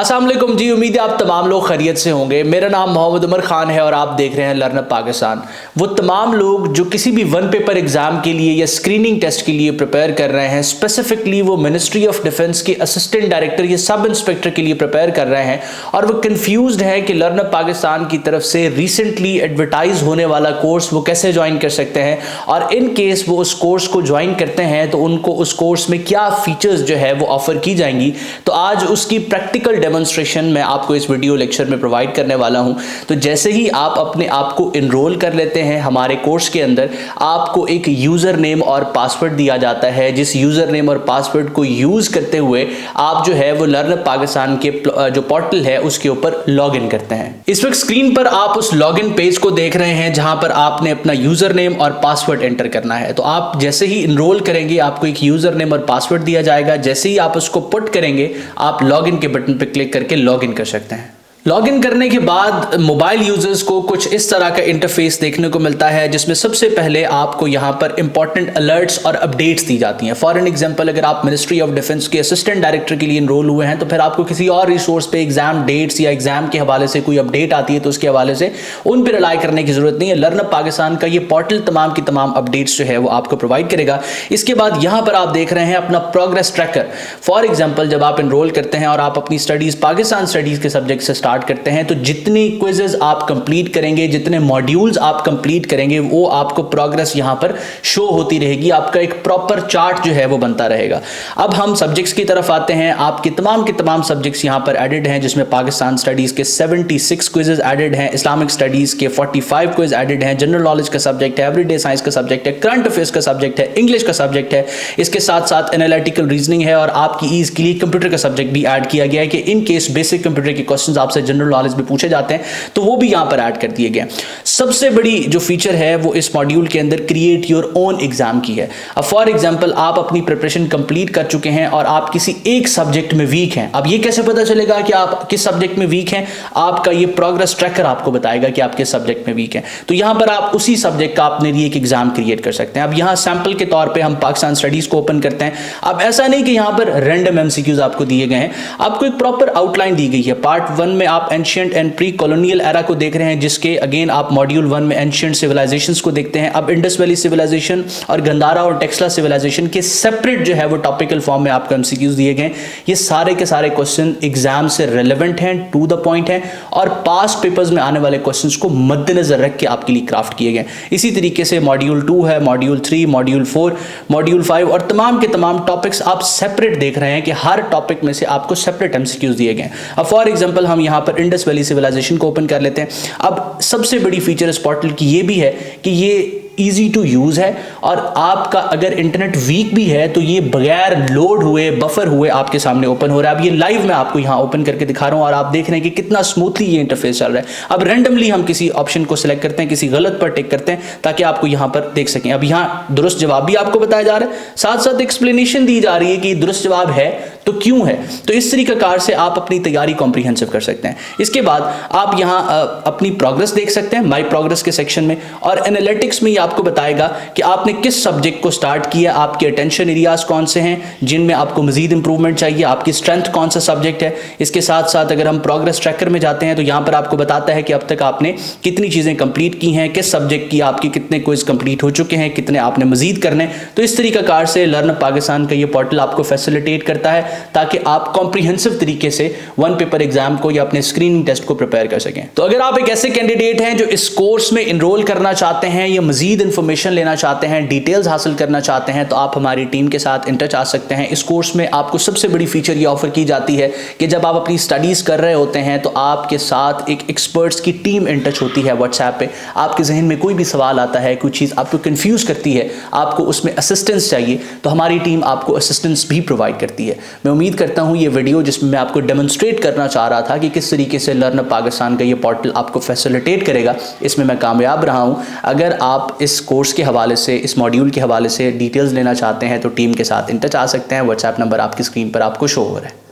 अस्सलाम वालेकुम जी। उम्मीद है आप तमाम लोग खैरियत से होंगे। मेरा नाम मोहम्मद उमर खान है और आप देख रहे हैं लर्नअप पाकिस्तान। वो तमाम लोग जो किसी भी वन पेपर एग्जाम के लिए या स्क्रीनिंग टेस्ट के लिए प्रिपेयर कर रहे हैं, स्पेसिफिकली वो मिनिस्ट्री ऑफ डिफेंस के असिस्टेंट डायरेक्टर या सब इंस्पेक्टर के लिए प्रिपेयर कर रहे हैं और वो कंफ्यूज्ड है कि लर्नअप पाकिस्तान की तरफ से रिसेंटली एडवर्टाइज होने वाला कोर्स वो कैसे ज्वाइन कर सकते हैं, और इन केस वो उस कोर्स को ज्वाइन करते हैं तो उनको उस कोर्स में क्या फीचर्स जो है वो ऑफर की जाएंगी। तो आज उसकी प्रैक्टिकल डेमोन्स्ट्रेशन मैं आपको इस वीडियो लेक्चर में प्रोवाइड करने वाला हूं। तो जैसे ही आप अपने आप को इनरोल कर लेते हैं हमारे कोर्स के अंदर, आपको एक यूजर नेम और पासवर्ड दिया जाता है, जिस यूजर नेम और पासवर्ड को यूज करते हुए आप जो है वो लर्नअप पाकिस्तान के जो पोर्टल है उसके ऊपर लॉग इन करते हैं। इस वक्त स्क्रीन पर आप उस लॉग इन पेज को देख रहे हैं जहां पर आपने अपना यूजर नेम और पासवर्ड एंटर करना है। तो आप जैसे ही इनरोल करेंगे आपको एक यूजर नेम और पासवर्ड दिया जाएगा। जैसे ही आप उसको पुट करेंगे आप लॉग इन के बटन पर क्लिक करके लॉग इन कर सकते हैं। लॉगिन करने के बाद मोबाइल यूजर्स को कुछ इस तरह का इंटरफेस देखने को मिलता है, जिसमें सबसे पहले आपको यहां पर इंपॉर्टेंट अलर्ट्स और अपडेट्स दी जाती हैं। फॉर एन एग्जांपल, अगर आप मिनिस्ट्री ऑफ डिफेंस के असिस्टेंट डायरेक्टर के लिए इनरोल हुए हैं तो फिर आपको किसी और रिसोर्स पे एग्जाम डेट्स या एग्जाम के हवाले से कोई अपडेट आती है तो उसके हवाले से उन पर रिलाई करने की जरूरत नहीं है। लर्नअप पाकिस्तान का ये पोर्टल तमाम की तमाम अपडेट्स जो है वो आपको प्रोवाइड करेगा। इसके बाद यहां पर आप देख रहे हैं अपना प्रोग्रेस ट्रैकर। फॉर एग्जाम्पल, जब आप इनरोल करते हैं और आप अपनी स्टडीज पाकिस्तान स्टडीज के सब्जेक्ट से स्टार्ट करते हैं तो जितनी क्विजेस आप कंप्लीट करेंगे, जितने मॉड्यूल्स आप कंप्लीट करेंगे, वो आपको प्रोग्रेस यहां पर शो होती रहेगी। आपका एक प्रॉपर चार्ट जो है वो बनता रहेगा। अब हम सब्जेक्ट्स की तरफ आते हैं। आपके तमाम सब्जेक्ट्स यहां पर एडेड हैं, जिसमें पाकिस्तान स्टडीज के 76 क्विजेस एडेड हैं, इस्लामिक स्टडीज के 45 क्विज एडेड हैं, जनरल नॉलेज का सब्जेक्ट है, एवरीडे साइंस का सब्जेक्ट है, करंट अफेयर्स का सब्जेक्ट है, इंग्लिश का सब्जेक्ट है, इसके साथ साथ एनालिटिकल रीजनिंग है, और आपकी ईज के लिए कंप्यूटर का सब्जेक्ट भी ऐड किया गया है कि इन केस बेसिक कंप्यूटर के क्वेश्चंस आपसे जनरल नॉलेज में पूछे जाते हैं तो वो भी यहां पर ऐड कर दिए गए। सबसे बड़ी जो फीचर है वो इस मॉड्यूल के अंदर क्रिएट योर ओन एग्जाम की है। अब फॉर एग्जांपल, आप अपनी प्रिपरेशन कंप्लीट कर चुके हैं और आप किसी एक सब्जेक्ट में वीक हैं। अब ये कैसे पता चलेगा कि आप किस सब्जेक्ट में वीक हैं? आपका ये प्रोग्रेस ट्रैकर आपको बताएगा कि आप किस सब्जेक्ट में वीक हैं। तो यहां पर आप उसी सब्जेक्ट का अपने लिए एक एग्जाम क्रिएट कर सकते हैं। अब यहां सैंपल के तौर पर हम पाकिस्तान स्टडीज को ओपन करते हैं। अब ऐसा नहीं कि यहां पर रैंडम एमसीक्यूज आपको दिए गए हैं, आपको एक प्रॉपर आउटलाइन दी गई है। पार्ट 1 में आप ancient and pre colonial era को देख रहे हैं, जिसके अगेन आप मॉड्यूल 1 में एंशिएंट सिविलाइजेशंस को देखते हैं। अब इंडस वैली सिविलाइजेशन और गंधारा और टेक्सला सिविलाइजेशन के सेपरेट जो है वो टॉपिकल फॉर्म में आपको एमसीक्यूज दिए गए। ये सारे के सारे क्वेश्चन एग्जाम से रेलेवेंट हैं, टू द पॉइंट हैं, और पास्ट पेपर्स में आने वाले क्वेश्चंस को मद्देनजर रख के आपके लिए क्राफ्ट किए गए। इसी तरीके से मॉड्यूल 2 है, मॉड्यूल 3, मॉड्यूल 4, मॉड्यूल 5 और तमाम के तमाम टॉपिक्स आप सेपरेट देख रहे हैं कि हर टॉपिक में से आपको सेपरेट एमसीक्यूज दिए गए। अब फॉर एग्जांपल, हम यहां पर इंडस वैली सिविलाइजेशन को ओपन कर लेते हैं। अब सबसे बड़ी फीचर इस पोर्टल की ये भी है कि ये ईजी टू यूज है, और आपका अगर इंटरनेट वीक भी है तो ये बगैर लोड हुए, बफर हुए आपके सामने ओपन हो रहा है। अब ये लाइव मैं आपको यहां ओपन करके दिखा रहा हूं और आप देख रहे हैं कि कितना स्मूथली ये इंटरफेस चल रहा है। अब रैंडमली हम किसी ऑप्शन को सिलेक्ट करते हैं, किसी गलत पर टिक करते हैं ताकि आपको यहां पर देख सकें। अब यहां दुरुस्त जवाब भी आपको बताया जा रहा है, साथ साथ एक्सप्लेनेशन दी जा रही है कि दुरुस्त जवाब है तो क्यों है। तो इस तरीके से आप अपनी तैयारी कॉम्प्रिहेंसिव कर सकते हैं। इसके बाद आप यहां अपनी प्रोग्रेस देख सकते हैं माई प्रोग्रेस के सेक्शन में, और एनालिटिक्स में आपको बताएगा कि आपने किस सब्जेक्ट को स्टार्ट किया, आपके अटेंशन एरियाज कौन से हैं जिनमें आपको मजीद इंप्रूवमेंट चाहिए, आपकी स्ट्रेंथ कौन सा सब्जेक्ट है। इसके साथ साथ अगर हम प्रोग्रेस ट्रैकर में जाते हैं तो यहां पर आपको बताता है कि अब तक आपने कितनी चीजें कंप्लीट की हैं, किस सब्जेक्ट की आपकी कितने क्विज कंप्लीट हो चुके हैं, कितने आपने मजीद करने। तो इस तरीका से लर्नअप पाकिस्तान का ये पोर्टल आपको फैसिलिटेट करता है ताकि आप कॉम्प्रिहेंसिव तरीके से वन पेपर एग्जाम को या अपने स्क्रीनिंग टेस्ट को प्रिपेयर कर सकें। तो अगर आप एक ऐसे कैंडिडेट हैं जो इस कोर्स में इनरोल करना चाहते हैं या मजीद इंफॉर्मेशन लेना चाहते हैं, डिटेल्स हासिल करना चाहते हैं, तो आप हमारी टीम के साथ इन टच आ सकते हैं। इस कोर्स में आपको सबसे बड़ी फीचर ये ऑफर की जाती है कि जब आप अपनी स्टडीज कर रहे होते हैं तो आपके साथ एक एक्सपर्ट्स की टीम इन टच होती है व्हाट्सएप पे। आपके जहन में कोई भी सवाल आता है, कोई चीज़ आपको कंफ्यूज करती है, आपको उसमें असिस्टेंस चाहिए, तो हमारी टीम आपको असिस्टेंस भी प्रोवाइड करती है। मैं उम्मीद करता हूं ये वीडियो जिसमें मैं आपको डेमोन्स्ट्रेट करना चाह रहा था कि किस तरीके से लर्नअप पाकिस्तान का ये पोर्टल आपको फैसिलिटेट करेगा, इसमें मैं कामयाब रहा हूं। अगर आप इस कोर्स के हवाले से, इस मॉड्यूल के हवाले से डिटेल्स लेना चाहते हैं तो टीम के साथ इन टच आ सकते हैं। व्हाट्सएप नंबर आपकी स्क्रीन पर आपको शो हो रहा है।